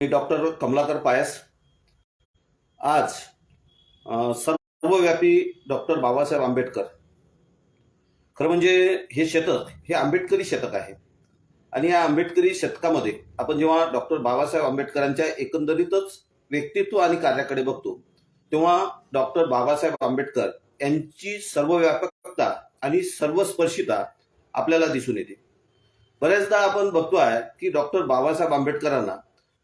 मी doctor Kamalakar पायस आज सर्वव्यापी डॉक्टर बाबासाहेब आंबेडकर. खरं म्हणजे हे शतक हे आंबेडकरी शतक आहे आणि या आंबेडकरी शतकामध्ये आपण जेव्हा डॉक्टर बाबासाहेब आंबेडकरांच्या एकंदरीतच व्यक्तित्व आणि कार्याकडे बघतो तेव्हा डॉक्टर बाबासाहेब आंबेडकर यांची सर्वव्यापकता आणि सर्वस्पर्शिता आपल्याला दिसून येते. बऱ्याचदा आपण बघतोय की डॉक्टर बाबासाहेब आंबेडकरांना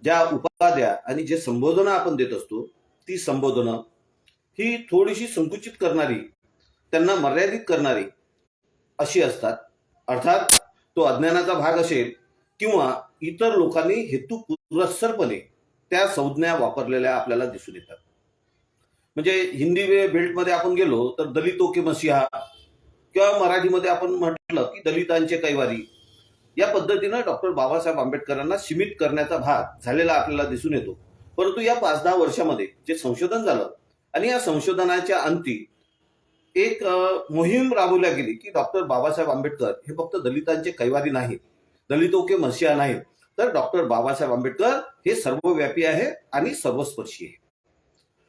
ज्या उपाध्या आणि जे संबोधनं आपण देत असतो ती संबोधनं ही थोडीशी संकुचित करणारी, त्यांना मर्यादित करणारी अशी असतात. अर्थात तो अज्ञानाचा भाग असेल किंवा इतर लोकांनी हेतुपुरस्सरपणे त्या संज्ञा वापरलेल्या आपल्याला दिसून येतात. म्हणजे हिंदी बेल्टमध्ये आपण गेलो तर दलितो के मसीहा किंवा मराठीमध्ये आपण म्हटलं की दलितांचे कैवारी, या पद्धतीनं डॉक्टर बाबासाहेब आंबेडकरांना सीमित करण्याचा भाग झालेला आपल्याला दिसून येतो. परंतु या 5-10 वर्षामध्ये जे संशोधन झालं आणि या संशोधनाच्या अंती एक मोहीम राबवल्या गेली की डॉक्टर बाबासाहेब आंबेडकर हे फक्त दलितांचे कैवारी नाहीत, दलितो के मसीहा नाहीत, तर डॉक्टर बाबासाहेब आंबेडकर हे सर्वव्यापी आहे आणि सर्वस्पर्शी आहे.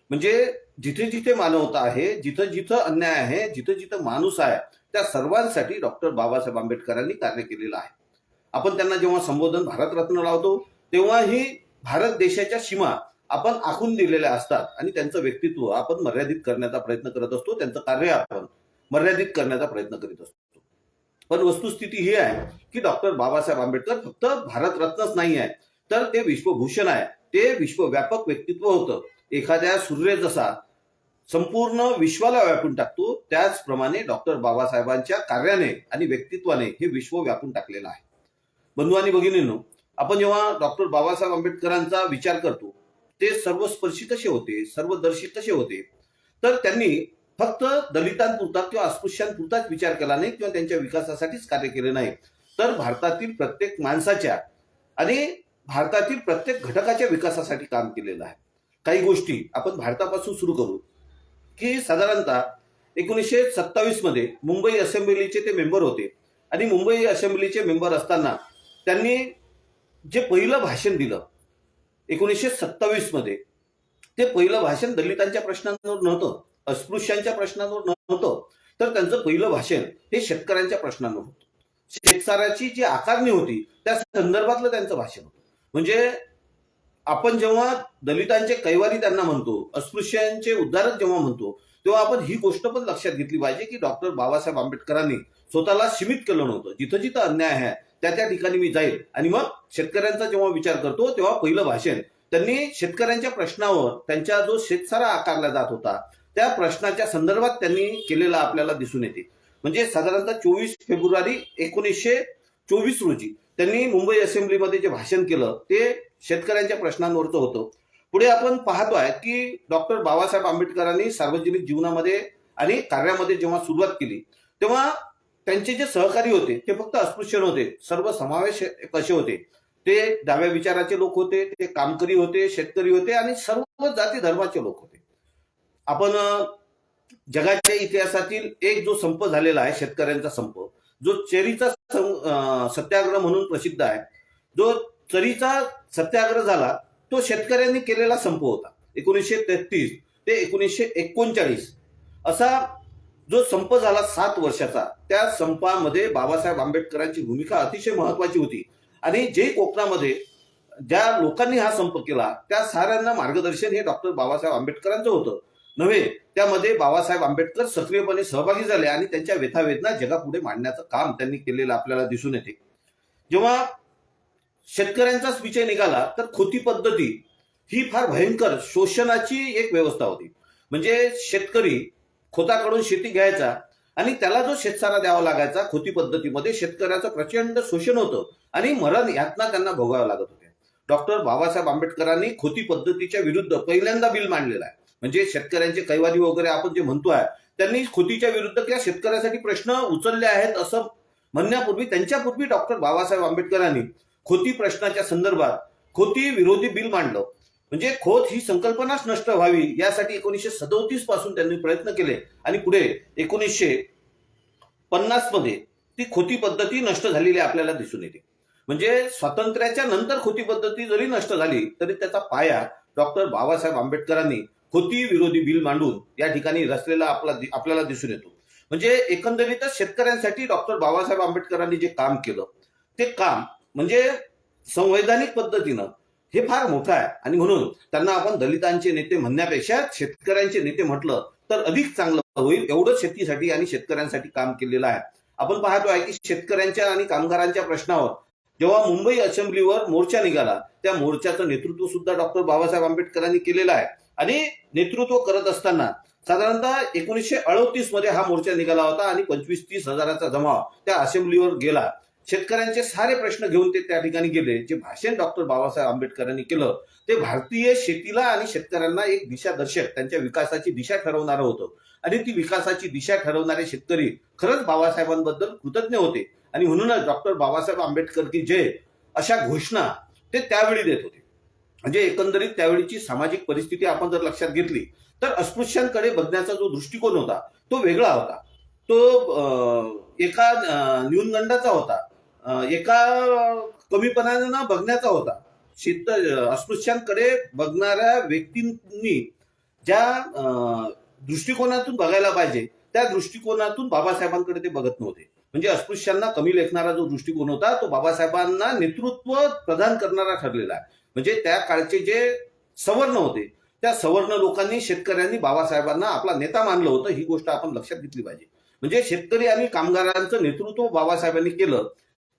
म्हणजे जिथे जिथे मानवता आहे, जिथं जिथं अन्याय आहे, जिथं जिथं माणूस आहे, त्या सर्वांसाठी डॉक्टर बाबासाहेब आंबेडकरांनी कार्य केलेलं आहे. आपण त्यांना जेव्हा संबोधन भारतरत्न लावतो तेव्हाही भारत देशाच्या सीमा आपण आखून दिलेल्या असतात आणि त्यांचं व्यक्तित्व आपण मर्यादित करण्याचा प्रयत्न करत असतो, त्यांचं कार्य आपण मर्यादित करण्याचा प्रयत्न करीत असतो. पण वस्तुस्थिती ही आहे की डॉक्टर बाबासाहेब आंबेडकर फक्त भारतरत्नच नाही आहे, तर ते विश्वभूषण आहे, ते विश्वव्यापक व्यक्तित्व होतं. एखाद्या सूर्य जसा संपूर्ण विश्वाला व्यापून टाकतो त्याचप्रमाणे डॉक्टर बाबासाहेबांच्या कार्याने आणि व्यक्तित्वाने हे विश्व व्यापून टाकलेलं आहे. बंधू आणि भगिनींनो, आपण जेव्हा डॉक्टर बाबासाहेब आंबेडकरांचा विचार करतो ते सर्वस्पर्शी कसे होते, सर्वदर्शी कसे होते, तर त्यांनी फक्त दलितांपुरता किंवा अस्पृश्यांपुरताच विचार केला नाही किंवा त्यांच्या विकासासाठीच कार्य केले नाही, तर भारतातील प्रत्येक माणसाच्या आणि भारतातील प्रत्येक घटकाच्या विकासासाठी काम केलेलं आहे. काही गोष्टी आपण भारतापासून सुरू करू की साधारणतः 1927 मध्ये मुंबई असेंब्लीचे ते मेंबर होते आणि मुंबई असेंब्लीचे मेंबर असताना त्यांनी जे पहिलं भाषण दिलं 1927 मध्ये, ते पहिलं भाषण दलितांच्या प्रश्नांवर नव्हतं, अस्पृश्यांच्या प्रश्नांवर नव्हतं, तर त्यांचं पहिलं भाषण हे शेतकऱ्यांच्या प्रश्नांवर होतं. शेतकऱ्याची जी आकारणी होती त्या संदर्भातलं त्यांचं भाषण होतं. म्हणजे आपण जेव्हा दलितांचे कैवारी त्यांना म्हणतो, अस्पृश्यांचे उद्धारक जेव्हा म्हणतो, तेव्हा आपण ही गोष्ट पण लक्षात घेतली पाहिजे की डॉक्टर बाबासाहेब आंबेडकरांनी स्वतःला सीमित केलं नव्हतं. जिथं जिथं अन्याय आहे त्या त्या ठिकाणी मी जाईल आणि मग शेतकऱ्यांचा जेव्हा विचार करतो तेव्हा पहिलं भाषण त्यांनी शेतकऱ्यांच्या प्रश्नावर, त्यांच्या जो शेतसारा आकारला जात होता त्या प्रश्नाच्या संदर्भात त्यांनी केलेला आपल्याला दिसून येते. म्हणजे साधारणतः 24 फेब्रुवारी 1924 रोजी त्यांनी मुंबई असेंब्लीमध्ये जे भाषण केलं ते शेतकऱ्यांच्या प्रश्नांवरचं होतं. पुढे आपण पाहतोय की डॉक्टर बाबासाहेब आंबेडकरांनी सार्वजनिक जीवनामध्ये आणि कार्यामध्ये जेव्हा सुरुवात केली तेव्हा त्यांचे जे सहकारी होते ते फक्त अस्पृश्य नव्हते, सर्व समावेश कसे होते. ते डाव्या विचाराचे लोक होते, ते कामकरी होते, शेतकरी होते आणि सर्व जाती धर्माचे लोक होते. आपण जगाच्या इतिहासातील एक जो संप झालेला आहे शेतकऱ्यांचा संप, जो चेरीचा सत्याग्रह म्हणून प्रसिद्ध आहे, जो चरीचा सत्याग्रह झाला तो शेतकऱ्यांनी केलेला संप होता. 1933 ते 1939 असा जो संप झाला 7 वर्षाचा, त्या संपामध्ये बाबासाहेब आंबेडकरांची भूमिका अतिशय महत्वाची होती आणि जे कोकणामध्ये ज्या लोकांनी हा संप केला त्या साऱ्यांना मार्गदर्शन हे डॉक्टर बाबासाहेब आंबेडकरांचं होतं नव्हे. त्यामध्ये बाबासाहेब आंबेडकर सक्रियपणे सहभागी झाले आणि त्यांच्या व्यथावेदना जगापुढे मांडण्याचं काम त्यांनी केलेलं आपल्याला दिसून येते. जेव्हा शेतकऱ्यांचाच विषय निघाला तर खोती पद्धती ही फार भयंकर शोषणाची एक व्यवस्था होती. म्हणजे शेतकरी खोताकडून शेती घ्यायचा आणि त्याला जो शेतसारा द्यावा लागायचा खोती पद्धतीमध्ये शेतकऱ्याचं प्रचंड शोषण होतं आणि मरण यातना त्यांना भोगावं लागत होते. डॉक्टर बाबासाहेब आंबेडकरांनी खोती पद्धतीच्या विरुद्ध पहिल्यांदा बिल मांडलेलं आहे. म्हणजे शेतकऱ्यांचे कैवारी वगैरे आपण जे म्हणतोय त्यांनी खोतीच्या विरुद्ध किंवा शेतकऱ्यासाठी प्रश्न उचलले आहेत असं म्हणण्यापूर्वी त्यांच्यापूर्वी डॉक्टर बाबासाहेब आंबेडकरांनी खोती प्रश्नाच्या संदर्भात खोती विरोधी बिल मांडलं. म्हणजे खोत ही संकल्पनाच नष्ट व्हावी यासाठी 1937 पासून त्यांनी प्रयत्न केले आणि पुढे 1950 मध्ये ती खोती पद्धती नष्ट झालेली आपल्याला दिसून येते. म्हणजे स्वातंत्र्याच्या नंतर खोती पद्धती जरी नष्ट झाली तरी त्याचा पाया डॉक्टर बाबासाहेब आंबेडकरांनी खोती विरोधी बिल मांडून या ठिकाणी रचलेला आपल्याला दिसून येतो. म्हणजे एकंदरीतच शेतकऱ्यांसाठी डॉक्टर बाबासाहेब आंबेडकरांनी जे काम केलं ते काम म्हणजे संवैधानिक पद्धतीनं हे फार मोठं आहे आणि म्हणून त्यांना आपण दलितांचे नेते म्हणण्यापेक्षा शेतकऱ्यांचे नेते म्हटलं तर अधिक चांगलं होईल. एवढंच शेतीसाठी आणि शेतकऱ्यांसाठी काम केलेलं आहे. आपण पाहतो आहे की शेतकऱ्यांच्या आणि कामगारांच्या प्रश्नावर जेव्हा मुंबई असेंब्लीवर मोर्चा निघाला त्या मोर्चाचं नेतृत्व सुद्धा डॉक्टर बाबासाहेब आंबेडकरांनी केलेलं आहे आणि नेतृत्व करत असताना साधारणतः 1938 मध्ये हा मोर्चा निघाला होता आणि 25-30 हजाराचा जमाव त्या असेंब्लीवर गेला. शेतकऱ्यांचे सारे प्रश्न घेऊन ते त्या ठिकाणी गेले. जे भाषण डॉक्टर बाबासाहेब आंबेडकरांनी केलं ते भारतीय शेतीला आणि शेतकऱ्यांना एक दिशादर्शक त्यांच्या विकासाची दिशा ठरवणारं होतं आणि ती विकासाची दिशा ठरवणारे शेतकरी खरंच बाबासाहेबांबद्दल कृतज्ञ होते आणि म्हणूनच डॉक्टर बाबासाहेब आंबेडकर की जय अशा घोषणा ते त्यावेळी देत होते. म्हणजे एकंदरीत त्यावेळीची सामाजिक परिस्थिती आपण जर लक्षात घेतली तर अस्पृश्यांकडे बघण्याचा जो दृष्टिकोन होता तो वेगळा होता. तो एका न्यूनगंडाचा होता, एका कमीपणाने न बघण्याचा होता. अस्पृश्यांकडे बघणाऱ्या व्यक्तींनी ज्या दृष्टिकोनातून बघायला पाहिजे त्या दृष्टिकोनातून बाबासाहेबांकडे ते बघत नव्हते. म्हणजे अस्पृश्यांना कमी लेखणारा जो दृष्टिकोन होता तो बाबासाहेबांना नेतृत्व प्रदान करणारा ठरलेला आहे. म्हणजे त्या काळचे जे सवर्ण होते त्या सवर्ण लोकांनी शेतकऱ्यांनी बाबासाहेबांना आपला नेता मानलं होतं. ही गोष्ट आपण लक्षात घेतली पाहिजे. म्हणजे शेतकरी आणि कामगारांचं नेतृत्व बाबासाहेबांनी केलं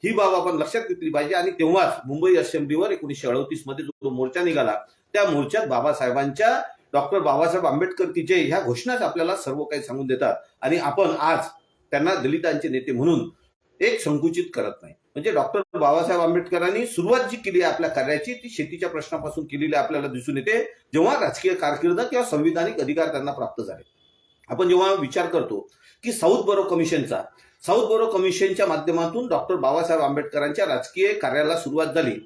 ही बाब आपण लक्षात घेतली पाहिजे. आणि तेव्हाच मुंबई असेंब्लीवर 1938 मध्ये जो मोर्चा निघाला त्या मोर्चात बाबासाहेबांच्या डॉक्टर बाबासाहेब आंबेडकर की जय ह्या घोषणाच आपल्याला सर्व काही सांगून देतात आणि आपण आज त्यांना दलितांचे नेते म्हणून एक संकुचित करत नाही. म्हणजे डॉक्टर बाबासाहेब आंबेडकरांनी सुरुवात जी केली आपल्या कार्याची ती शेतीच्या प्रश्नापासून केलेली आपल्याला दिसून येते. जेव्हा राजकीय कारकीर्द किंवा संविधानिक अधिकार त्यांना प्राप्त झाले. आपण जेव्हा विचार करतो की साऊथ बरो कमिशनच्या माध्यमातून डॉक्टर बाबासाहेब आंबेडकरांच्या राजकीय कार्याला सुरुवात झाली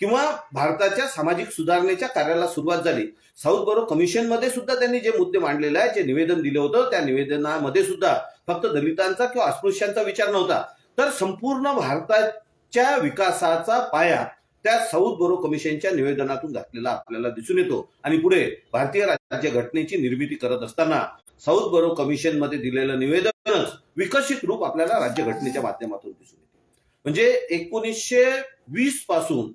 किंवा भारताच्या सामाजिक सुधारणेच्या कार्याला सुरुवात झाली. साऊथ बरो कमिशनमध्ये सुद्धा त्यांनी जे मुद्दे मांडलेले आहेत, जे निवेदन दिले होतं त्या निवेदनामध्ये सुद्धा फक्त दलितांचा किंवा अस्पृश्यांचा विचार नव्हता तर संपूर्ण भारताच्या विकासाचा पाया त्या साऊथ बरो कमिशनच्या निवेदनातून घातलेला आपल्याला दिसून येतो. आणि पुढे भारतीय राज्यघटनेची निर्मिती करत असताना साऊथ बरो कमिशन मध्ये दिलेलं निवेदनच विकसित रूप आपल्याला राज्यघटनेच्या माध्यमातून दिसून येते. म्हणजे 1920 पासून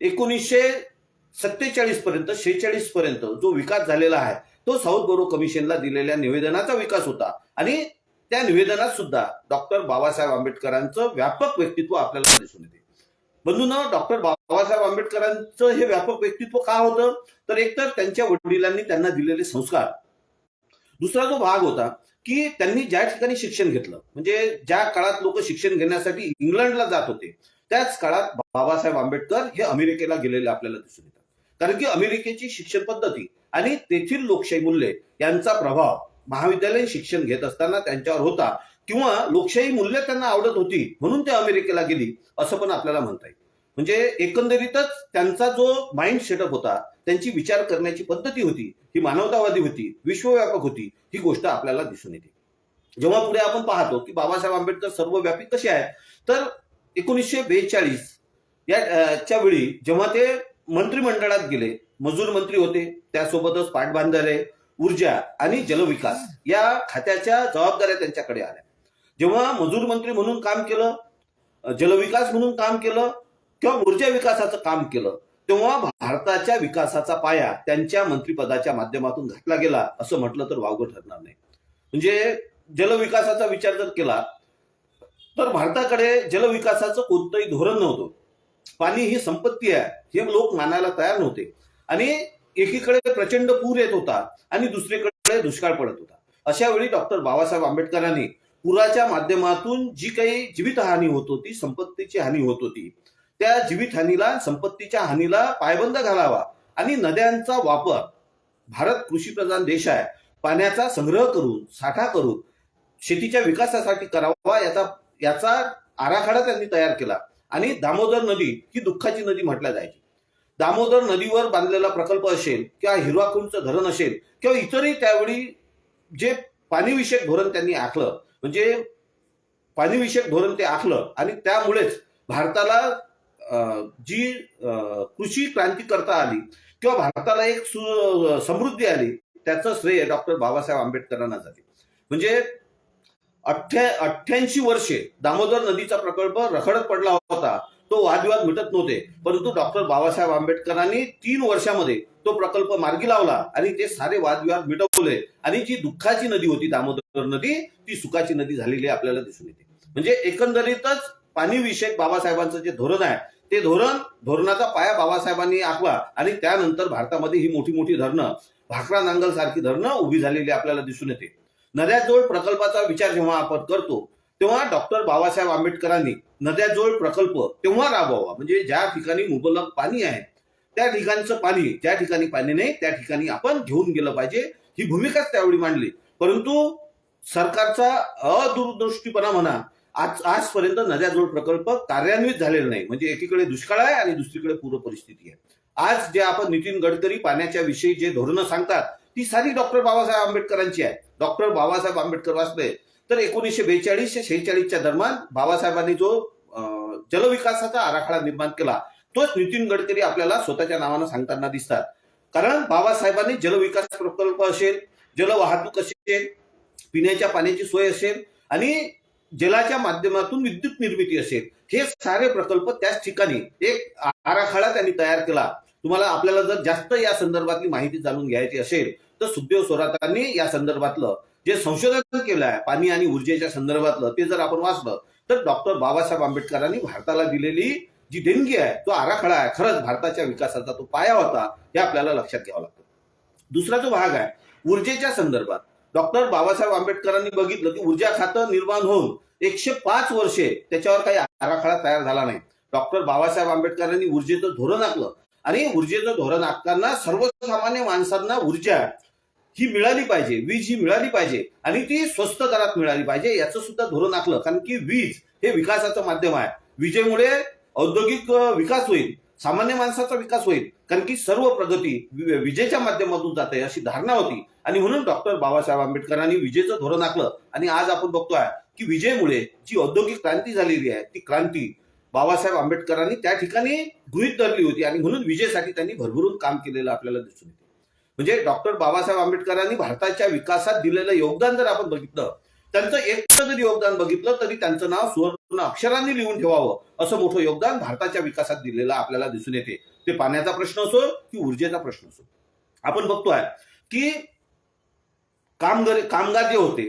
1947 पर्यंत 46 पर्यंत जो विकास झालेला आहे तो साऊथ बरो कमिशनला दिलेल्या निवेदनाचा विकास होता आणि त्या निवेदनात सुद्धा डॉक्टर बाबासाहेब आंबेडकरांचं व्यापक व्यक्तित्व आपल्याला दिसून येते. बंधूंनो, डॉक्टर बाबासाहेब आंबेडकरांचं हे व्यापक व्यक्तित्व का होतं तर एकतर त्यांच्या वडिलांनी त्यांना दिलेले संस्कार, दुसरा जो भाग होता की त्यांनी ज्या ठिकाणी शिक्षण घेतलं म्हणजे ज्या काळात लोक शिक्षण घेण्यासाठी इंग्लंडला जात होते त्याच काळात बाबासाहेब आंबेडकर हे अमेरिकेला गेलेले आपल्याला दिसून येतात. कारण की अमेरिकेची शिक्षण पद्धती आणि तेथील लोकशाही मूल्ये यांचा प्रभाव महाविद्यालयीन शिक्षण घेत असताना त्यांच्यावर होता किंवा लोकशाही मूल्य त्यांना आवडत होती म्हणून ते अमेरिकेला गेली असं पण आपल्याला म्हणता येईल. म्हणजे एकंदरीतच त्यांचा जो माइंड सेटअप होता, त्यांची विचार करण्याची पद्धती होती ही मानवतावादी होती, विश्वव्यापक होती, ही गोष्ट आपल्याला दिसून येते. जेव्हा पुढे आपण पाहतो की बाबासाहेब आंबेडकर सर्वव्यापी कसे आहेत तर 1942 याच्या वेळी जेव्हा ते मंत्रिमंडळात गेले, मजूर मंत्री होते, त्यासोबतच पाटबंधारे, ऊर्जा आणि जलविकास या खात्याच्या जबाबदाऱ्या त्यांच्याकडे आल्या. जेव्हा मजूर मंत्री म्हणून काम केलं, जलविकास म्हणून काम केलं किंवा ऊर्जा विकासाचं काम केलं तेव्हा भारताच्या विकासाचा पाया त्यांच्या मंत्रिपदाच्या माध्यमातून घातला गेला असं म्हटलं तर वावगं ठरणार नाही. म्हणजे जलविकासाचा विचार जर केला तर भारताकडे जलविकासाचं कोणतंही धोरण नव्हतं. पाणी ही संपत्ती आहे हे लोक मानायला तयार नव्हते आणि एकीकडे प्रचंड पूर येत होता आणि दुसरीकडे दुष्काळ पडत होता. अशा वेळी डॉक्टर बाबासाहेब आंबेडकरांनी पुराच्या माध्यमातून जी काही जीवितहानी होत होती, संपत्तीची हानी होत होती, त्या जीवितहानीला, संपत्तीच्या हानीला पायबंद घालावा आणि नद्यांचा वापर, भारत कृषीप्रधान देश आहे, पाण्याचा संग्रह करून साठा करून शेतीच्या विकासासाठी करावा याचा आराखडा त्यांनी तयार केला. आणि दामोदर नदी ही दुःखाची नदी म्हटल्या जायची. दामोदर नदीवर बांधलेला प्रकल्प असेल किंवा हिरवाकुंडचं धरण असेल किंवा इतरही त्यावेळी जे पाणीविषयक धोरण त्यांनी आखलं म्हणजे पाणीविषयक धोरण ते आखलं आणि त्यामुळेच भारताला जी कृषी क्रांती करता आली किंवा भारताला एक समृद्धी आली, त्याचं श्रेय डॉक्टर बाबासाहेब आंबेडकरांना झाले. म्हणजे 88 वर्षे दामोदर नदीचा प्रकल्प रखडत पडला होता, तो वादविवाद मिटत नव्हते, परंतु डॉक्टर बाबासाहेब आंबेडकरांनी 3 वर्षामध्ये तो प्रकल्प मार्गी लावला आणि ते सारे वादविवाद मिटवले आणि जी दुःखाची नदी होती दामोदर नदी, ती सुखाची नदी झालेली आपल्याला दिसून येते. म्हणजे एकंदरीतच पाणी विषयक बाबासाहेबांचं जे धोरण आहे, ते धोरणाचा पाया बाबासाहेबांनी आखला आणि त्यानंतर भारतामध्ये ही मोठी मोठी धरणं, भाकरा नांगल सारखी धरणं उभी झालेली आपल्याला दिसून येते. नद्याजोड प्रकल्पाचा विचार जेव्हा आपण करतो, तेव्हा डॉक्टर बाबासाहेब आंबेडकरांनी नद्याजोड प्रकल्प तेव्हा राबवावा, म्हणजे ज्या ठिकाणी मुबलक पाणी आहे त्या ठिकाणचं पाणी, ज्या ठिकाणी पाणी नाही त्या ठिकाणी आपण घेऊन गेलं पाहिजे, ही भूमिकाच त्यावेळी मांडली. परंतु सरकारचा अदूरदृष्टीपणा म्हणा, आजपर्यंत नद्याजोड प्रकल्प कार्यान्वित झालेला नाही. म्हणजे एकीकडे दुष्काळ आहे आणि दुसरीकडे पूर परिस्थिती आहे. आज जे आपण नितीन गडकरी पाण्याच्या विषयी जे धोरणं सांगतात, ती सारी डॉक्टर बाबासाहेब आंबेडकरांची आहे. डॉक्टर बाबासाहेब आंबेडकर वाचले तर 1942 ते 46च्या दरम्यान बाबासाहेबांनी जो जलविकासाचा आराखडा निर्माण केला, तोच नितीन गडकरी आपल्याला स्वतःच्या नावानं सांगताना दिसतात. कारण बाबासाहेबांनी जलविकास प्रकल्प असेल, जलवाहतूक असेल, पिण्याच्या पाण्याची सोय असेल आणि जलाच्या माध्यमातून विद्युत निर्मिती असेल, हे सारे प्रकल्प त्याच ठिकाणी एक आराखडा त्यांनी तयार केला. तुम्हाला आपल्याला जर जास्त या संदर्भातली माहिती जाणून घ्यायची असेल तर सुखदेव थोरातांनी या संदर्भातलं जे संशोधन केलं आहे पाणी आणि ऊर्जेच्या संदर्भातलं, ते जर आपण वाचलं तर डॉक्टर बाबासाहेब आंबेडकरांनी भारताला दिलेली जी देणगी आहे, तो आराखडा आहे, खरंच भारताच्या विकासाचा तो पाया होता, हे आपल्याला लक्षात घ्यावं लागतं. दुसरा जो भाग आहे ऊर्जेच्या संदर्भात, डॉक्टर बाबासाहेब आंबेडकरांनी बघितलं की ऊर्जा खातं निर्माण होऊन 105 वर्षे त्याच्यावर काही आराखडा तयार झाला नाही. डॉक्टर बाबासाहेब आंबेडकरांनी ऊर्जेचं धोरण आखलं आणि ऊर्जेचं धोरण आखताना सर्वसामान्य माणसांना ऊर्जा ही मिळाली पाहिजे, वीज ही मिळाली पाहिजे आणि ती स्वस्त दरात मिळाली पाहिजे, याचं सुद्धा धोरण आखलं. कारण की वीज हे विकासाचं माध्यम आहे. विजेमुळे औद्योगिक विकास होईल, सामान्य माणसाचा विकास होईल, कारण की सर्व प्रगती विजेच्या माध्यमातून जाते अशी धारणा होती. आणि म्हणून डॉक्टर बाबासाहेब आंबेडकरांनी विजेचं धोरण आखलं आणि आज आपण बघतोय की विजेमुळे जी औद्योगिक क्रांती झालेली आहे, ती क्रांती बाबासाहेब आंबेडकरांनी त्या ठिकाणी गृहीत धरली होती आणि म्हणून विजेसाठी त्यांनी भरभरून काम केलेलं आपल्याला दिसून येते. म्हणजे डॉक्टर बाबासाहेब आंबेडकरांनी भारताच्या विकासात दिलेलं योगदान जर आपण बघितलं, त्यांचं एकटं जरी योगदान बघितलं तरी त्यांचं नाव सुवर्ण अक्षरांनी लिहून ठेवावं, असं मोठं योगदान भारताच्या विकासात दिलेलं आपल्याला दिसून येते. ते पाण्याचा प्रश्न असो की ऊर्जेचा प्रश्न असो. आपण बघतोय की कामगार जे होते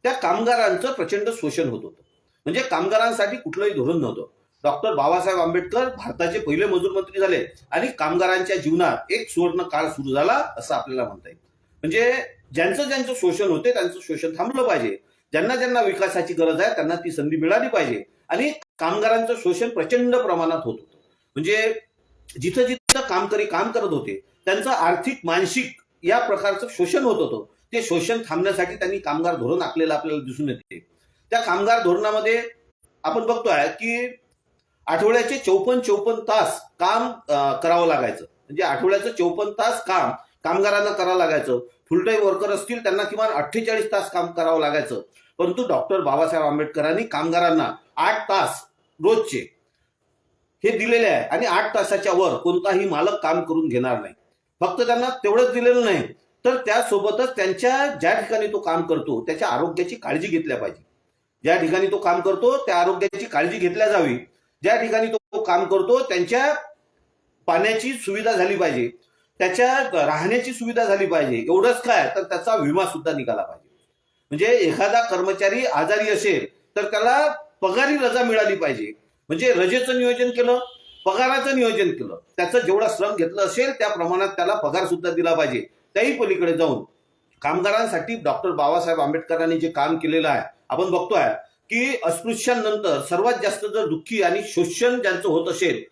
त्या कामगारांचं प्रचंड शोषण होत होतं. म्हणजे कामगारांसाठी कुठलंही धोरण नव्हतं. डॉक्टर बाबासाहेब आंबेडकर भारताचे पहिले मजूर मंत्री झाले आणि कामगारांच्या जीवनात एक सुवर्ण काळ सुरू झाला असं आपल्याला म्हणता येईल. म्हणजे ज्यांचं शोषण होते त्यांचं शोषण थांबलं पाहिजे, ज्यांना ज्यांना विकासाची गरज आहे त्यांना ती संधी मिळाली पाहिजे. आणि कामगारांचं शोषण प्रचंड प्रमाणात होत होतं. म्हणजे जिथं जिथं कामकरी काम करत होते त्यांचं आर्थिक मानसिक या प्रकारचं शोषण होत होतं. ते शोषण थांबण्यासाठी त्यांनी कामगार धोरण आखलेलं आपल्याला दिसून येते. त्या कामगार धोरणामध्ये आपण बघतोय की आठवड्याचे 54 तास काम करावं लागायचं. म्हणजे आठवड्याचं 54 तास काम कामगारांना करावं लागायचं. फुल टाईम वर्कर असतील त्यांना किमान 48 तास काम करावं लागायचं. परंतु डॉक्टर बाबासाहेब आंबेडकरांनी कामगारांना 8 तास रोजचे हे दिलेले आहे आणि 8 तासाच्या वर कोणताही मालक काम करून घेणार नाही. फक्त त्यांना तेवढंच दिलेलं नाही तर त्यासोबतच त्यांच्या ज्या ठिकाणी तो काम करतो त्याच्या आरोग्याची काळजी घेतल्या पाहिजे. ज्या ठिकाणी तो काम करतो त्या आरोग्याची काळजी घेतल्या जावी. ज्या ठिकाणी तो काम करतो त्यांच्या पाण्याची सुविधा झाली पाहिजे, त्याच्या राहण्याची सुविधा झाली पाहिजे. एवढंच काय तर त्याचा विमा सुद्धा निघाला पाहिजे. म्हणजे एखादा कर्मचारी आजारी असेल तर त्याला पगारी रजा मिळाली पाहिजे. म्हणजे रजेचं नियोजन केलं, पगाराचं नियोजन केलं, त्याचं जेवढा श्रम घेतलं असेल त्या प्रमाणात त्याला पगार सुद्धा दिला पाहिजे. त्याही पलीकडे जाऊन कामगारांसाठी डॉक्टर बाबासाहेब आंबेडकरांनी जे काम केलेलं आहे आपण बघतोय की अस्पृश्यांनंतर सर्वात जास्त जर दुःखी आणि शोषण ज्यांचं होत असेल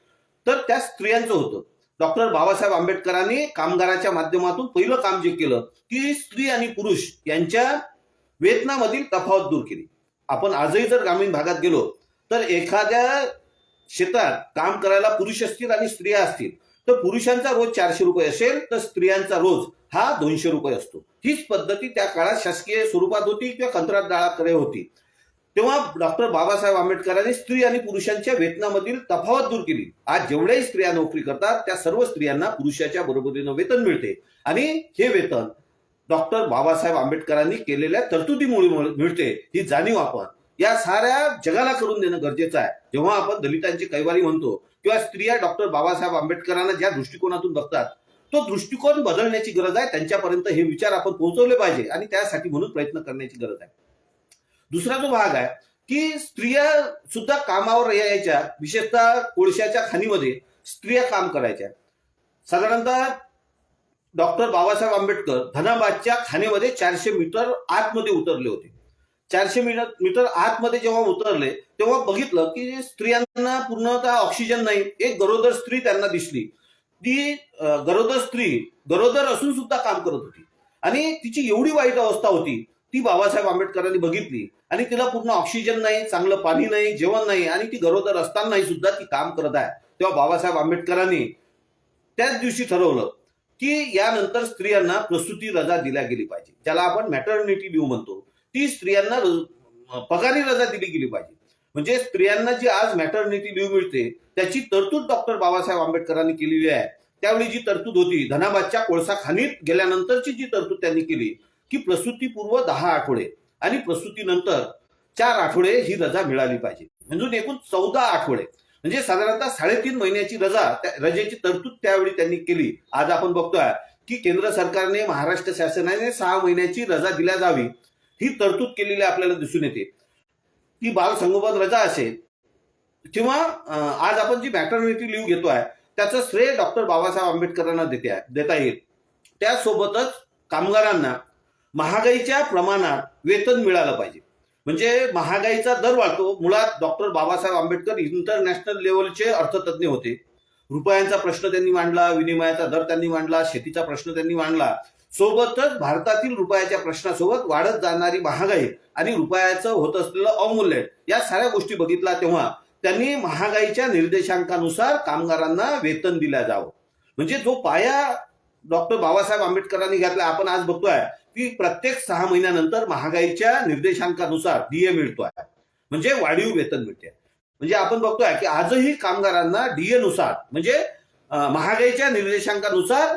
तर त्या स्त्रियांचं होतं. डॉक्टर बाबासाहेब आंबेडकरांनी कामगाराच्या माध्यमातून पहिलं काम जे केलं की स्त्री आणि पुरुष यांच्या वेतनामधील तफावत दूर केली. आपण आजही जर ग्रामीण भागात गेलो तर एखाद्या शेतात काम करायला पुरुष असतील आणि स्त्रिया असतील तर पुरुषांचा रोज 400 रुपये असेल तर स्त्रियांचा रोज हा 200 रुपये असतो. हीच पद्धती त्या काळात शासकीय स्वरूपात होती किंवा कंत्राटदाराकडे होती. तेव्हा डॉक्टर बाबासाहेब आंबेडकरांनी स्त्री आणि पुरुषांच्या वेतनामधील तफावत दूर केली. आज जेवढ्याही स्त्रिया नोकरी करतात त्या सर्व स्त्रियांना पुरुषाच्या बरोबरीनं वेतन मिळते आणि हे वेतन डॉक्टर बाबासाहेब आंबेडकरांनी केलेल्या तरतुदीमुळे मिळते. ही जाणीव आपण या साऱ्या जगाला करून देणं गरजेचं आहे. जेव्हा आपण दलितांची कैवारी म्हणतो किंवा स्त्रिया डॉक्टर बाबासाहेब आंबेडकरांना ज्या दृष्टिकोनातून बघतात तो दृष्टिकोन बदलण्याची गरज आहे. त्यांच्यापर्यंत हे विचार आपण पोहोचवले पाहिजे आणि त्यासाठी म्हणून प्रयत्न करण्याची गरज आहे. दुसरा जो भाग आहे की स्त्रिया सुद्धा कामावर यायच्या, विशेषतः कोळशाच्या खाणीमध्ये स्त्रिया काम करायच्या. साधारणतः डॉक्टर बाबासाहेब आंबेडकर धनाबादच्या खाणीमध्ये 400 मीटर आतमध्ये उतरले होते. 400 मीटर आतमध्ये जेव्हा उतरले तेव्हा बघितलं की स्त्रियांना पूर्णतः ऑक्सिजन नाही. एक गरोदर स्त्री त्यांना दिसली. ती गरोदर स्त्री गरोदर असून सुद्धा काम करत होती आणि तिची एवढी वाईट अवस्था होती ती बाबासाहेब आंबेडकरांनी बघितली आणि तिला पूर्ण ऑक्सिजन नाही, चांगलं पाणी नाही, जेवण नाही आणि ती गरोदर असतानाही सुद्धा ती काम करत आहे. तेव्हा बाबासाहेब आंबेडकरांनी त्याच दिवशी ठरवलं की यानंतर स्त्रियांना प्रसूती रजा दिल्या गेली पाहिजे, ज्याला आपण मॅटर्निटी लीव्ह म्हणतो. ती स्त्रियांना पगारी रजा दिली गेली पाहिजे. म्हणजे स्त्रियांना जी आज मॅटर्निटी लीव्ह मिळते त्याची तरतूद डॉक्टर बाबासाहेब आंबेडकरांनी केलेली आहे. त्यावेळी जी तरतूद होती धनाबादच्या कोळसा खाणीत गेल्यानंतरची जी तरतूद त्यांनी केली की प्रसूतीपूर्व 10 आठवडे आणि प्रसूतीनंतर 4 आठवडे ही रजा मिळाली पाहिजे. म्हणजे एकूण 14 आठवडे, म्हणजे साधारणतः 3.5 महिन्याची रजेची तरतूद त्यावेळी त्यांनी केली. आज आपण बघतोय की केंद्र सरकारने, महाराष्ट्र शासनाने 6 महिन्याची रजा दिल्या जावी ही तरतूद केलेली आपल्याला दिसून येते. ती बाल संगोपन रजा असेल किंवा आज आपण जी मॅटर्निटी लीव्ह घेतोय त्याचं श्रेय डॉक्टर बाबासाहेब आंबेडकरांना देता येईल. त्यासोबतच कामगारांना महागाईच्या प्रमाणात वेतन मिळालं पाहिजे. म्हणजे महागाईचा दर वाढतो. मुळात डॉक्टर बाबासाहेब आंबेडकर इंटरनॅशनल लेवलचे अर्थतज्ञ होते. रुपयांचा प्रश्न त्यांनी मांडला, विनिमयाचा दर त्यांनी मांडला, शेतीचा प्रश्न त्यांनी मांडला. सोबतच भारतातील रुपयाच्या प्रश्नासोबत वाढत जाणारी महागाई आणि रुपयाचं होत असलेलं अवमूल्यन या साऱ्या गोष्टी बघितल्या तेव्हा त्यांनी महागाईच्या निर्देशांकानुसार कामगारांना वेतन दिलं जावं. म्हणजे जो पाया डॉक्टर बाबासाहेब आंबेडकरांनी घातला. आपण आज बघतोय की प्रत्येक 6 महिन्यानंतर महागाईच्या निर्देशांकानुसार डीए मिळतोय, म्हणजे वाढीव वेतन मिळते. म्हणजे आपण बघतोय की आजही कामगारांना डीए नुसार म्हणजे महागाईच्या निर्देशांकानुसार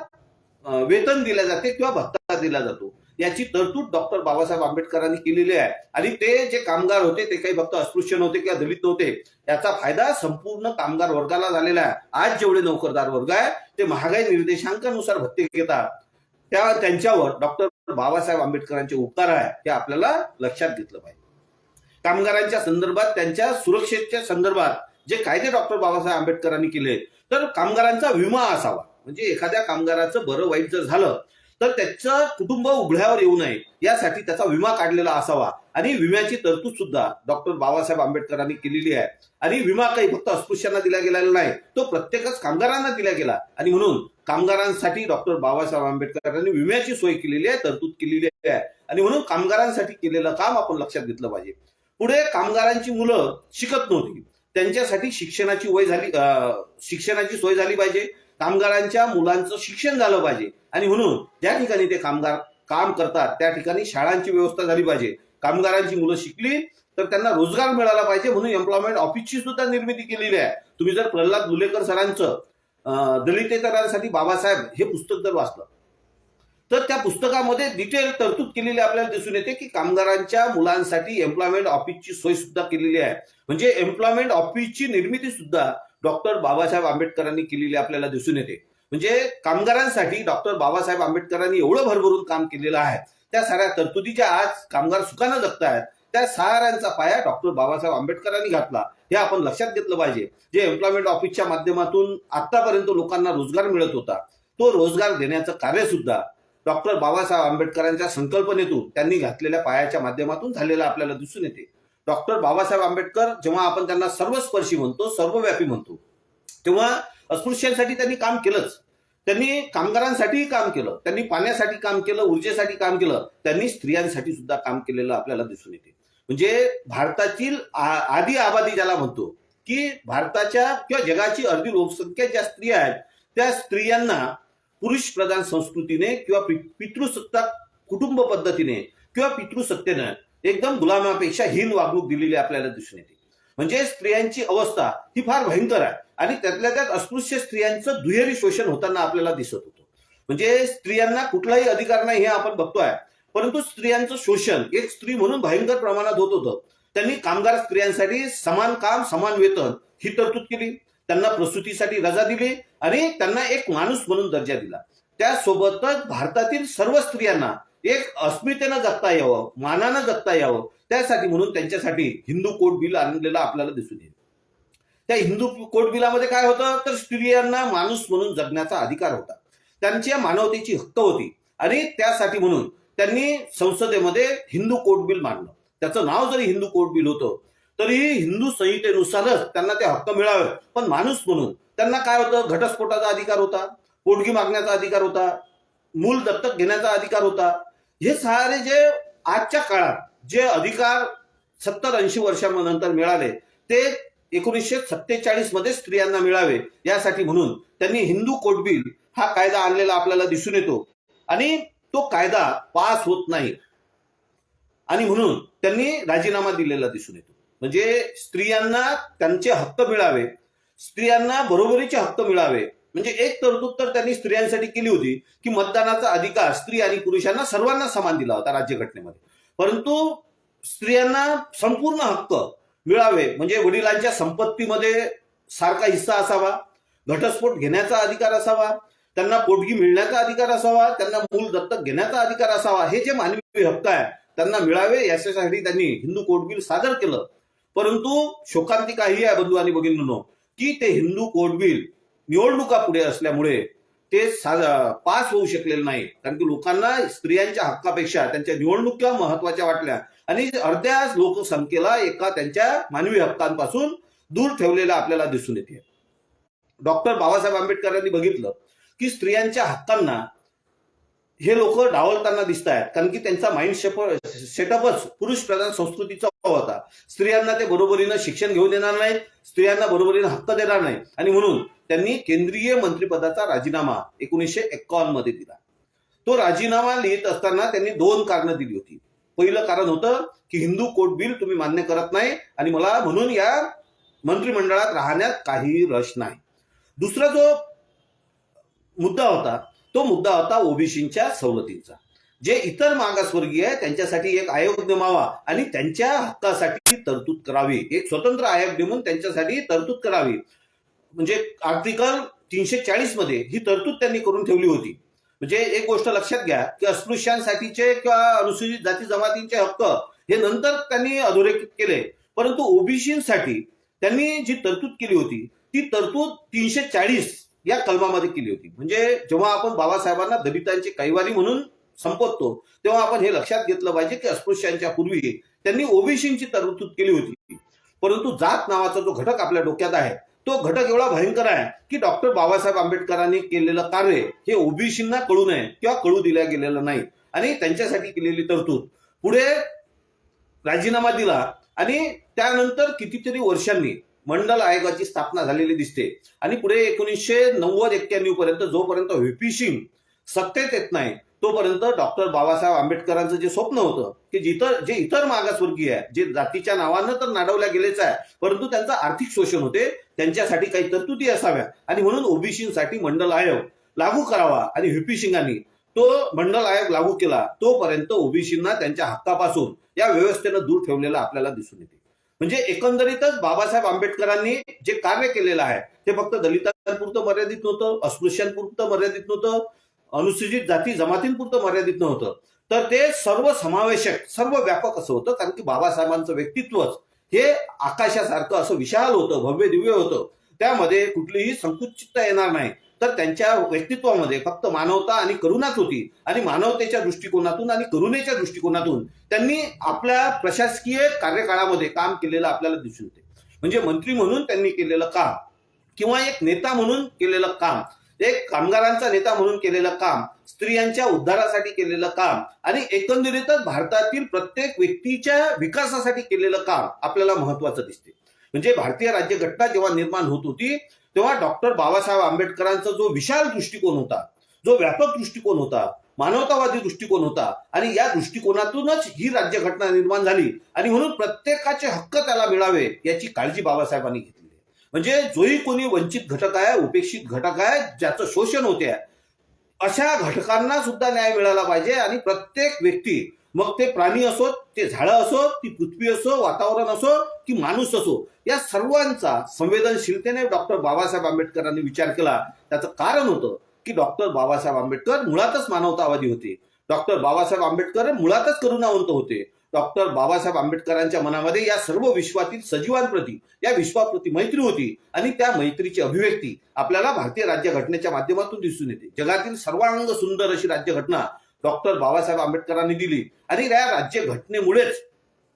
वेतन दिले जाते किंवा भत्ता दिला जातो. याची तरतूद डॉक्टर बाबासाहेब आंबेडकरांनी केलेली आहे आणि ते जे कामगार होते ते काही फक्त अस्पृश्य नव्हते किंवा दलित नव्हते. याचा फायदा संपूर्ण कामगार वर्गाला झालेला आहे. आज जेवढे नोकरदार वर्ग आहे ते महागाई निर्देशांकानुसार भत्ते घेतात. त्यांच्यावर डॉक्टर बाबासाहेब आंबेडकरांचे उपकार आहे हे आपल्याला लक्षात घेतलं पाहिजे. कामगारांच्या संदर्भात, त्यांच्या सुरक्षेच्या संदर्भात जे कायदे डॉक्टर बाबासाहेब आंबेडकरांनी केले, तर कामगारांचा विमा असावा. म्हणजे एखाद्या कामगाराचं बरं वाईट जर झालं तर त्याचं कुटुंब उघड्यावर येऊ नये यासाठी त्याचा विमा काढलेला असावा आणि विम्याची तरतूद सुद्धा डॉक्टर बाबासाहेब आंबेडकरांनी केलेली आहे. आणि विमा काही फक्त अस्पृश्यांना दिला गेलेला नाही, तो प्रत्येकच कामगारांना दिला गेला आणि म्हणून कामगारांसाठी डॉक्टर बाबासाहेब आंबेडकरांनी विम्याची सोय केलेली आहे, तरतूद केलेली आहे आणि म्हणून कामगारांसाठी केलेलं काम आपण लक्षात घेतलं पाहिजे. पुढे कामगारांची मुलं शिकत नव्हती, त्यांच्यासाठी शिक्षणाची सोय झाली पाहिजे. कामगारांच्या मुलांचं शिक्षण झालं पाहिजे आणि म्हणून ज्या ठिकाणी ते कामगार काम करतात त्या ठिकाणी शाळांची व्यवस्था झाली पाहिजे. कामगारांची मुलं शिकली तर त्यांना रोजगार मिळाला पाहिजे म्हणून एम्प्लॉयमेंट ऑफिसची सुद्धा निर्मिती केलेली आहे. तुम्ही जर प्रल्हाद लुलेकर सरांचं दलितेतरांसाठी बाबासाहेब हे पुस्तक जर वाचलं तर त्या पुस्तकामध्ये डिटेल तरतूद केलेली आपल्याला दिसून येते की कामगारांच्या मुलांसाठी एम्प्लॉयमेंट ऑफिसची सोय सुद्धा केलेली आहे. म्हणजे एम्प्लॉयमेंट ऑफिसची निर्मिती सुद्धा डॉक्टर बाबासाहेब आंबेडकरांनी केलेली आपल्याला दिसून येते. म्हणजे कामगारांसाठी डॉक्टर बाबासाहेब आंबेडकरांनी एवढं भरभरून काम केलेलं आहे. त्या साऱ्या तरतुदीच्या आज कामगार सुखानं जगतायत, त्या साऱ्यांचा पाया डॉक्टर बाबासाहेब आंबेडकरांनी घातला हे आपण लक्षात घेतलं पाहिजे. जे एम्प्लॉयमेंट ऑफिसच्या माध्यमातून आतापर्यंत लोकांना रोजगार मिळत होता तो रोजगार देण्याचं कार्य सुद्धा डॉक्टर बाबासाहेब आंबेडकरांच्या संकल्पनेतून त्यांनी घातलेल्या पायाच्या माध्यमातून झालेलं आपल्याला दिसून येते. डॉक्टर बाबासाहेब आंबेडकर जेव्हा आपण त्यांना सर्वस्पर्शी म्हणतो, सर्वव्यापी म्हणतो, तेव्हा अस्पृश्यांसाठी त्यांनी काम केलंच. त्यांनी कामगारांसाठीही काम केलं, त्यांनी पाण्यासाठी काम केलं, ऊर्जेसाठी काम केलं, त्यांनी स्त्रियांसाठी सुद्धा काम केलेलं आपल्याला दिसून येते. म्हणजे भारतातील आदी आबादी ज्याला म्हणतो की भारताच्या किंवा जगाची अर्धी लोकसंख्या ज्या स्त्रिया आहेत त्या स्त्रियांना पुरुष प्रधान संस्कृतीने किंवा पितृसत्ताक कुटुंब पद्धतीने किंवा पितृसत्तेने एकदम गुलामापेक्षा हीन वागणूक दिलेली आपल्याला दिसून येते. म्हणजे स्त्रियांची अवस्था ही फार भयंकर आहे आणि त्यातल्या त्यात अस्पृश्य स्त्रियांचं दुहेरी शोषण होताना आपल्याला दिसत होतं. म्हणजे स्त्रियांना कुठलाही अधिकार नाही हे आपण बघतोय, परंतु स्त्रियांचं शोषण एक स्त्री म्हणून भयंकर प्रमाणात होत होतं. त्यांनी कामगार स्त्रियांसाठी समान काम समान वेतन ही तरतूद केली, त्यांना प्रसूतीसाठी रजा दिली आणि त्यांना एक माणूस म्हणून दर्जा दिला. त्यासोबतच भारतातील सर्व स्त्रियांना एक अस्मितेनं जगता यावं, मानानं जगता यावं, त्यासाठी म्हणून त्यांच्यासाठी हिंदू कोड बिल आणलेलं आपल्याला दिसून येईल. त्या हिंदू कोड बिलामध्ये काय होतं, तर स्त्रियांना माणूस म्हणून जगण्याचा अधिकार होता, त्यांच्या मानवतेची हक्क होती आणि त्यासाठी म्हणून त्यांनी संसदेमध्ये हिंदू कोड बिल मांडलं. त्याचं नाव जरी हिंदू कोड बिल होतं तरीही हिंदू संहितेनुसारच त्यांना ते हक्क मिळावे, पण माणूस म्हणून त्यांना काय होतं, घटस्फोटाचा अधिकार होता, पोटगी मागण्याचा अधिकार होता, मूल दत्तक घेण्याचा अधिकार होता. हे सारे जे आजच्या काळात जे अधिकार 70-80 वर्षांनंतर मिळाले ते 1947 मध्ये स्त्रियांना मिळावे यासाठी म्हणून त्यांनी हिंदू कोड बिल हा कायदा आणलेला आपल्याला दिसून येतो आणि तो कायदा पास होत नाही आणि म्हणून त्यांनी राजीनामा दिलेला दिसून येतो. म्हणजे स्त्रियांना त्यांचे हक्क मिळावे, स्त्रियांना बरोबरीचे हक्क मिळावे. म्हणजे एक तरतूद तर त्यांनी स्त्रियांसाठी केली होती की मतदानाचा अधिकार स्त्री आणि पुरुषांना सर्वांना समान दिला होता राज्यघटनेमध्ये, परंतु स्त्रियांना संपूर्ण हक्क मिळावे म्हणजे वडिलांच्या संपत्तीमध्ये सारखा हिस्सा असावा, घटस्फोट घेण्याचा अधिकार असावा, त्यांना पोटगी मिळण्याचा अधिकार असावा, त्यांना मूल दत्तक घेण्याचा अधिकार असावा, हे जे मानवी हक्क आहे त्यांना मिळावे याच्यासाठी त्यांनी हिंदू कोड बिल सादर केलं. परंतु शोकांतिका ही आहे बंधू आणि भगिनींनो की ते हिंदू कोड बिल निवडणुका पुढे असल्यामुळे ते पास होऊ शकलेलं नाही, कारण की लोकांना स्त्रियांच्या हक्कापेक्षा त्यांच्या निवडणुका महत्वाच्या वाटल्या आणि अर्ध्या लोकसंख्येला एका त्यांच्या मानवी हक्कांपासून दूर ठेवलेलं आपल्याला दिसून येते. डॉक्टर बाबासाहेब आंबेडकरांनी बघितलं की स्त्रियांच्या हक्कांना हे लोक डावलताना दिसत आहेत, कारण की त्यांचा माइंड सेटअपच पुरुष प्रधान संस्कृतीचा होता. स्त्रियांना ते बरोबरीनं शिक्षण घेऊन देणार नाहीत, स्त्रियांना बरोबरीनं हक्क देणार नाही आणि म्हणून त्यांनी केंद्रीय मंत्रिपदाचा राजीनामा 1951 मध्ये दिला. तो राजीनामा लिहित असताना त्यांनी 2 कारणं दिली होती. पहिलं कारण होतं की हिंदू कोड बिल तुम्ही मान्य करत नाही आणि मला म्हणून या मंत्रिमंडळात राहण्यात काही रस नाही. दुसरा जो मुद्दा होता तो मुद्दा होता ओबीसींच्या सवलतींचा. जे इतर मागासवर्गीय आहे त्यांच्यासाठी एक आयोग नेमावा आणि त्यांच्या हक्कासाठी तरतूद करावी, एक स्वतंत्र आयोग नेमून त्यांच्यासाठी तरतूद करावी. म्हणजे आर्टिकल 340 मध्ये ही तरतूद त्यांनी करून ठेवली होती. म्हणजे एक गोष्ट लक्षात घ्या की अस्पृश्यांसाठीचे किंवा अनुसूचित जाती जमातींचे हक्क हे नंतर त्यांनी अधोरेखित केले, परंतु ओबीसींसाठी त्यांनी जी तरतूद केली होती ती तरतूद 340 या कलमामध्ये केली होती. म्हणजे जेव्हा आपण बाबासाहेबांना दलितांचे कैवारी म्हणून संबोधतो तेव्हा आपण हे लक्षात घेतलं पाहिजे की अस्पृश्यांच्या पूर्वी त्यांनी ओबीसींची तरतूद केली होती, परंतु जात नावाचा जो घटक आपल्या डोक्यात आहे तो घटक एवढा भयंकर आहे की डॉक्टर बाबासाहेब आंबेडकरांनी केलेलं कार्य हे ओबीसींना कळू नये किंवा कळू दिल्या गेलेलं नाही आणि त्यांच्यासाठी केलेली तरतूद पुढे राजीनामा दिला आणि त्यानंतर कितीतरी वर्षांनी मंडल आयोगाची स्थापना झालेली दिसते आणि पुढे 1990-91 पर्यंत जोपर्यंत व्हीपी सिंग सत्तेत येत नाही तोपर्यंत डॉक्टर बाबासाहेब आंबेडकरांचं जे स्वप्न होतं की जे इतर मागासवर्गीय आहे, जे जातीच्या नावानं तर नाडवल्या गेलेच आहे परंतु त्यांचं आर्थिक शोषण होते, त्यांच्यासाठी काही तरतुदी असाव्या आणि म्हणून ओबीसीसाठी मंडल आयोग लागू करावा आणि व्हीपी सिंगांनी तो मंडल आयोग लागू केला. तोपर्यंत ओबीसींना त्यांच्या हक्कापासून या व्यवस्थेनं दूर ठेवलेलं आपल्याला दिसून येते. म्हणजे एकंदरीतच बाबासाहेब आंबेडकरांनी जे कार्य केलेलं आहे ते फक्त दलितांपुरतं मर्यादित नव्हतं, अस्पृश्यांपुरतं मर्यादित नव्हतं, अनुसूचित जाती जमातींपुरतं मर्यादित नव्हतं, तर ते सर्व समावेशक सर्व व्यापक असं होतं. कारण की बाबासाहेबांचं व्यक्तित्वच हे आकाशासारखं असं विशाल होतं, भव्य दिव्य होतं, त्यामध्ये कुठलीही संकुचितता येणार नाही. तर त्यांच्या व्यक्तित्वामध्ये फक्त मानवता आणि करुणाच होती आणि मानवतेच्या दृष्टिकोनातून आणि करुणेच्या दृष्टिकोनातून त्यांनी आपल्या प्रशासकीय कार्यकाळामध्ये काम केलेलं आपल्याला दिसून येते. म्हणजे मंत्री म्हणून त्यांनी केलेलं काम किंवा एक नेता म्हणून केलेलं काम, एक कामगारांचा नेता म्हणून केलेलं काम, स्त्रियांच्या उद्धारासाठी केलेलं काम आणि एकंदरीतच भारतातील प्रत्येक व्यक्तीच्या विकासासाठी केलेलं काम आपल्याला महत्वाचं दिसते. म्हणजे भारतीय राज्यघटना जेव्हा निर्माण होत होती तेव्हा डॉक्टर बाबासाहेब आंबेडकरांचा जो विशाल दृष्टिकोन होता, जो व्यापक दृष्टिकोन होता, मानवतावादी दृष्टिकोन होता आणि या दृष्टिकोनातूनच ही राज्यघटना निर्माण झाली आणि म्हणून प्रत्येकाचे हक्क त्याला मिळावे याची काळजी बाबासाहेबांनी घेतली. म्हणजे जोही कोणी वंचित घटक आहे, उपेक्षित घटक आहे, ज्याचं शोषण होते आहे, अशा घटकांना सुद्धा न्याय मिळाला पाहिजे आणि प्रत्येक व्यक्ती, मग ते प्राणी असो, ते झाडं असो, ती पृथ्वी असो, वातावरण असो की माणूस असो, या सर्वांचा संवेदनशीलतेने डॉक्टर बाबासाहेब आंबेडकरांनी विचार केला. त्याचं कारण होतं की डॉक्टर बाबासाहेब आंबेडकर मुळातच मानवतावादी होते. डॉक्टर बाबासाहेब आंबेडकर मुळातच करुणावंत होते. डॉक्टर बाबासाहेब आंबेडकरांच्या मनामध्ये या सर्व विश्वातील सजीवांप्रती, या विश्वाप्रती मैत्री होती आणि त्या मैत्रीची अभिव्यक्ती आपल्याला भारतीय राज्यघटनेच्या माध्यमातून दिसून येते. जगातील सर्वांग सुंदर अशी राज्यघटना डॉक्टर बाबासाहेब आंबेडकरांनी दिली आणि या राज्यघटनेमुळेच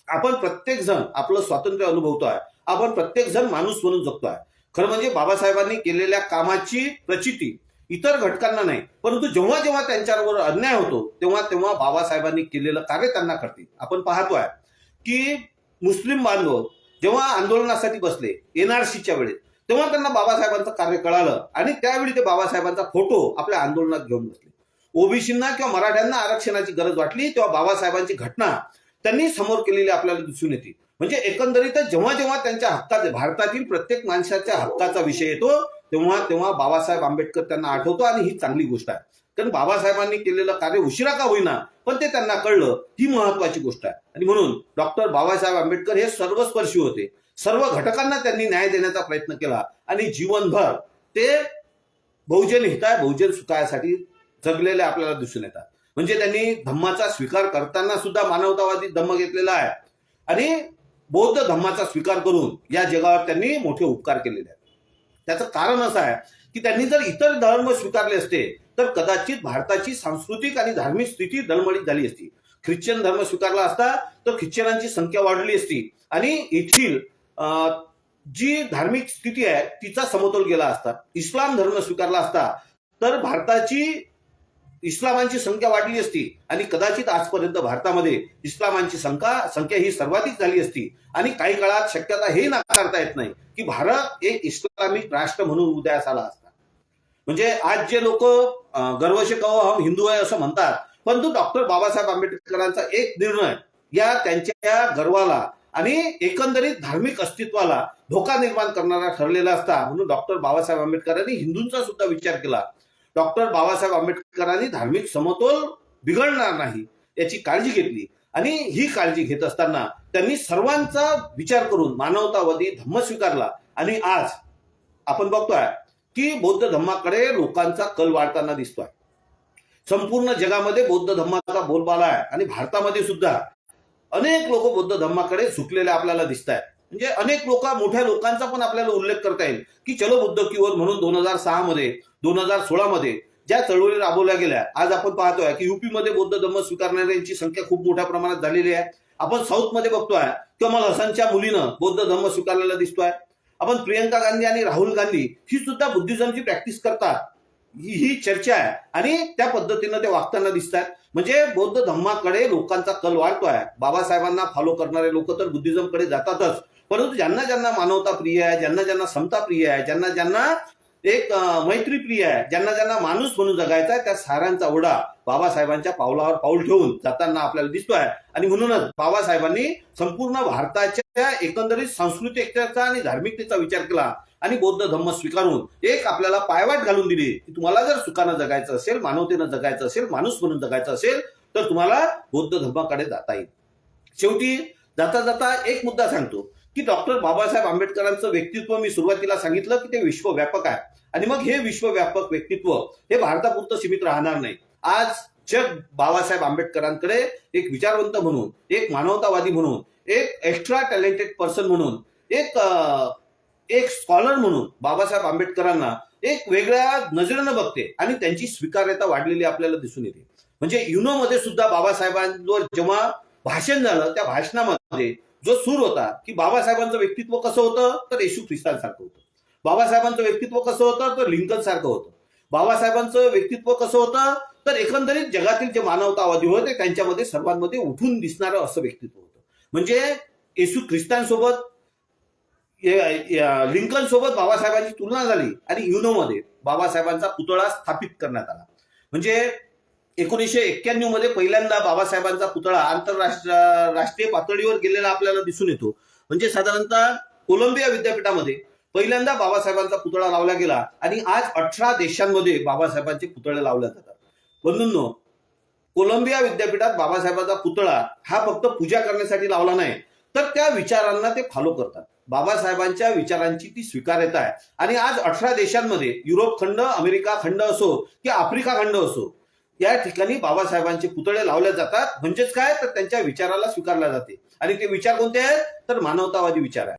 आपण प्रत्येक जण आपलं स्वातंत्र्य अनुभवतोय, आपण प्रत्येक जण माणूस म्हणून जगतोय. खरं म्हणजे बाबासाहेबांनी केलेल्या कामाची प्रचिती इतर घटकांना नाही, परंतु जेव्हा जेव्हा त्यांच्यावर अन्याय होतो तेव्हा तेव्हा बाबासाहेबांनी केलेलं कार्य त्यांना कळते. आपण पाहतोय की मुस्लिम बांधव जेव्हा आंदोलनासाठी बसले एनआरसीच्या वेळेस, तेव्हा त्यांना बाबासाहेबांचं कार्य कळालं आणि त्यावेळी ते बाबासाहेबांचा फोटो आपल्या आंदोलनात घेऊन बसले. ओबीसींना किंवा मराठ्यांना आरक्षणाची गरज वाटली तेव्हा बाबासाहेबांची घटना त्यांनी समोर केलेली आपल्याला दिसून येते. म्हणजे एकंदरीतच जेव्हा जेव्हा त्यांच्या हक्काचे, भारतातील प्रत्येक माणसाच्या हक्काचा विषय येतो तेव्हा तेव्हा बाबासाहेब आंबेडकर त्यांना आठवतो आणि ही चांगली गोष्ट आहे. कारण बाबासाहेबांनी केलेलं कार्य उशिरा का होईना पण ते त्यांना कळलं, ही महत्वाची गोष्ट आहे. आणि म्हणून डॉक्टर बाबासाहेब आंबेडकर हे सर्वस्पर्शी होते. सर्व घटकांना त्यांनी न्याय देण्याचा प्रयत्न केला आणि जीवनभर ते बहुजन हिताय बहुजन सुखायासाठी जगलेले आपल्याला दिसून येतात. म्हणजे त्यांनी धम्माचा स्वीकार करताना सुद्धा मानवतावादी धम्म घेतलेला आहे आणि बौद्ध धम्माचा स्वीकार करून या जगावर त्यांनी मोठे उपकार केलेले आहेत. त्याचं कारण असं आहे की त्यांनी जर इतर धर्म स्वीकारले असते तर कदाचित भारताची सांस्कृतिक आणि धार्मिक स्थिती डळमळीत झाली असती. ख्रिश्चन धर्म स्वीकारला असता तर ख्रिश्चनांची संख्या वाढली असती आणि येथील जी धार्मिक स्थिती आहे तिचा समतोल गेला असता. इस्लाम धर्म स्वीकारला असता तर भारताची इस्लामांची संख्या वाढली असती आणि कदाचित आजपर्यंत भारतामध्ये इस्लामांची संख्या ही सर्वाधिक झाली असती. आणि काही काळात शक्यता हे नाकारता येत नाही की भारत एक इस्लामिक राष्ट्र म्हणून उदयास आला असता. म्हणजे आज जे लोक गर्व से कहो हम हिंदू आहे असं म्हणतात, परंतु डॉक्टर बाबासाहेब आंबेडकरांचा एक निर्णय या त्यांच्या गर्वाला आणि एकंदरीत धार्मिक अस्तित्वाला धोका निर्माण करणारा ठरलेला असता. म्हणून डॉक्टर बाबासाहेब आंबेडकरांनी हिंदूंचा सुद्धा विचार केला. डॉक्टर बाबासाहेब आंबेडकरांनी धार्मिक समतोल बिघडणार नाही याची काळजी घेतली आणि ही काळजी घेत असताना त्यांनी सर्वांचा विचार करून मानवतावादी धम्म स्वीकारला. आणि आज आपण बघतोय की बौद्ध धम्माकडे लोकांचा कल वाढताना दिसतोय. संपूर्ण जगामध्ये बौद्ध धम्माचा बोलबाला आहे आणि भारतामध्ये सुद्धा अनेक लोक बौद्ध धम्माकडे झुकलेले आपल्याला दिसत आहेत. म्हणजे अनेक मोठ्या लोकांचा पण आपल्याला उल्लेख करता येईल की चलो बुद्ध की ओर म्हणून 2006 मध्ये 2016 मध्ये ज्या चळवळी राबवल्या गेल्या, आज आपण पाहतोय की युपी मध्ये बौद्ध धम्म स्वीकारणाऱ्यांची संख्या खूप मोठ्या प्रमाणात झालेली आहे. आपण साऊथ मध्ये बघतोय कमल हसनच्या मुलीनं बौद्ध धम्म स्वीकारलेला दिसतोय. आपण प्रियंका गांधी आणि राहुल गांधी ही सुद्धा बुद्धिझमची प्रॅक्टिस करतात, ही चर्चा आहे आणि त्या पद्धतीनं ते वागताना दिसत आहेत. म्हणजे बौद्ध धम्माकडे लोकांचा कल वाढतोय. बाबासाहेबांना फॉलो करणारे लोक तर बुद्धिझमकडे जातातच, परंतु ज्यांना ज्यांना मानवता प्रिय आहे, ज्यांना ज्यांना समता प्रिय आहे, ज्यांना ज्यांना एक मैत्री प्रिय आहे, ज्यांना ज्यांना माणूस म्हणून जगायचा आहे, त्या साऱ्यांचा ओढा बाबासाहेबांच्या पावलावर पाऊल ठेवून जाताना आपल्याला दिसतोय. आणि म्हणूनच बाबासाहेबांनी संपूर्ण भारताच्या एकंदरीत सांस्कृतिकतेचा आणि धार्मिकतेचा विचार केला आणि बौद्ध धम्म स्वीकारून एक आपल्याला पायवाट घालून दिली की तुम्हाला जर सुखानं जगायचं असेल, मानवतेनं जगायचं असेल, माणूस म्हणून जगायचं असेल तर तुम्हाला बौद्ध धम्माकडे जाता येईल. शेवटी जाता जाता एक मुद्दा सांगतो की डॉक्टर बाबासाहेब आंबेडकरांचं व्यक्तित्व मी सुरुवातीला सांगितलं की ते विश्वव्यापक आहे आणि मग हे विश्वव्यापक व्यक्तित्व हे भारतापुरतं सीमित राहणार नाही. आज जग बाबासाहेब आंबेडकरांकडे एक विचारवंत म्हणून, एक मानवतावादी म्हणून, एक एक्स्ट्रा टॅलेंटेड पर्सन म्हणून, एक स्कॉलर म्हणून बाबासाहेब आंबेडकरांना एक वेगळ्या नजरेनं बघते आणि त्यांची स्वीकार्यता वाढलेली आपल्याला दिसून येते. म्हणजे युनोमध्ये सुद्धा बाबासाहेबांवर जेव्हा भाषण झालं त्या भाषणामध्ये जो सूर होता की बाबासाहेबांचं व्यक्तित्व कसं होतं तर येशू ख्रिस्तांसारखं होतं, बाबासाहेबांचं व्यक्तित्व कसं होतं तर लिंकन सारखं होतं, बाबासाहेबांचं व्यक्तित्व कसं होतं तर एकंदरीत जगातील जे मानवतावादी होते त्यांच्यामध्ये सर्वांमध्ये उठून दिसणारं असं व्यक्तित्व होतं. म्हणजे येशू ख्रिस्तांसोबत लिंकन सोबत बाबासाहेबांची तुलना झाली आणि युनोमध्ये बाबासाहेबांचा पुतळा स्थापित करण्यात आला. म्हणजे 1991 मध्ये पहिल्यांदा बाबासाहेबांचा पुतळा राष्ट्रीय पातळीवर गेलेला आपल्याला दिसून येतो. म्हणजे साधारणतः कोलंबिया विद्यापीठामध्ये पहिल्यांदा बाबासाहेबांचा पुतळा लावला गेला आणि आज 18 देशांमध्ये बाबासाहेबांचे पुतळे लावले जातात. बंधूंनो, कोलंबिया विद्यापीठात बाबासाहेबांचा पुतळा हा फक्त पूजा करण्यासाठी लावला नाही, तर त्या विचारांना ते फॉलो करतात. बाबासाहेबांच्या विचारांची ती स्वीकार्यता आहे. आणि आज 18 देशांमध्ये, युरोप खंड, अमेरिका खंड असो की आफ्रिका खंड असो, या ठिकाणी बाबासाहेबांचे पुतळे लावले जातात. म्हणजेच काय, तर त्यांच्या विचाराला स्वीकारला जाते. आणि ते विचार कोणते आहेत, तर मानवतावादी विचार आहे.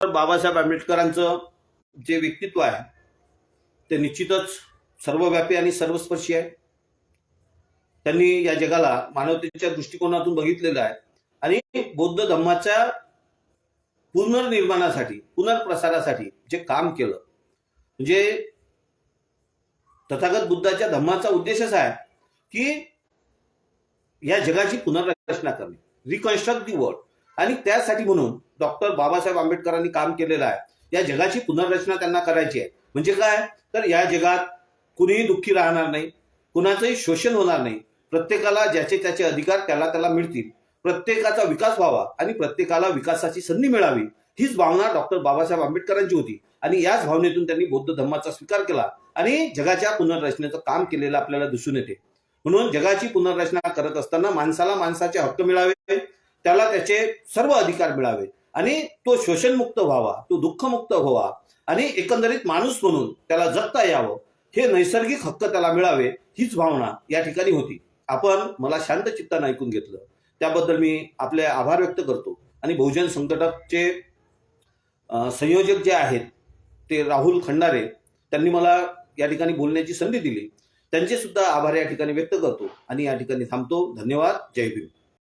तर बाबासाहेब आंबेडकरांचं जे व्यक्तित्व आहे ते निश्चितच सर्वव्यापी आणि सर्वस्पर्शी आहे. त्यांनी या जगाला मानवतेच्या दृष्टिकोनातून बघितलेलं आहे आणि बौद्ध धम्माच्या पुनर्निर्माणासाठी, पुनर्प्रसारासाठी जे काम केलं, म्हणजे तथागत बुद्धाच्या धम्माचा उद्देशच आहे की या जगाची पुनर्रचना करणे, रिकन्स्ट्रक्ट दी वर्ल्ड. आणि त्यासाठी म्हणून डॉक्टर बाबासाहेब आंबेडकरांनी काम केलेलं आहे. या जगाची पुनर्रचना त्यांना करायची आहे. म्हणजे काय, तर या जगात कुणीही दुःखी राहणार नाही, कुणाचंही शोषण होणार नाही, प्रत्येकाला ज्याचे त्याचे अधिकार त्याला मिळतील, प्रत्येकाचा विकास व्हावा आणि प्रत्येकाला विकासाची संधी मिळावी, हीच भावना डॉक्टर बाबासाहेब आंबेडकरांची होती. आणि याच भावनेतून त्यांनी बौद्ध धम्माचा स्वीकार केला आणि जगाच्या पुनर्रचनेचं काम केलेलं आपल्याला दिसून येते. म्हणून जगाची पुनर्रचना करत असताना माणसाला माणसाचे हक्क मिळावे, त्याला त्याचे सर्व अधिकार मिळावे आणि तो शोषणमुक्त व्हावा, तो दुःखमुक्त व्हावा आणि एकंदरीत माणूस म्हणून त्याला जगता यावं, हे नैसर्गिक हक्क त्याला मिळावे, हीच भावना या ठिकाणी होती. आपण मला शांत चित्तानं ऐकून घेतलं त्याबद्दल मी आपले आभार व्यक्त करतो. आणि बहुजन संघटकचे संयोजक जे आहेत ते राहुल खंडारे, त्यांनी मला या ठिकाणी बोलण्याची संधी दिली, त्यांचे सुद्धा आभार या ठिकाणी व्यक्त करतो आणि या ठिकाणी थांबतो. धन्यवाद. जय भीम.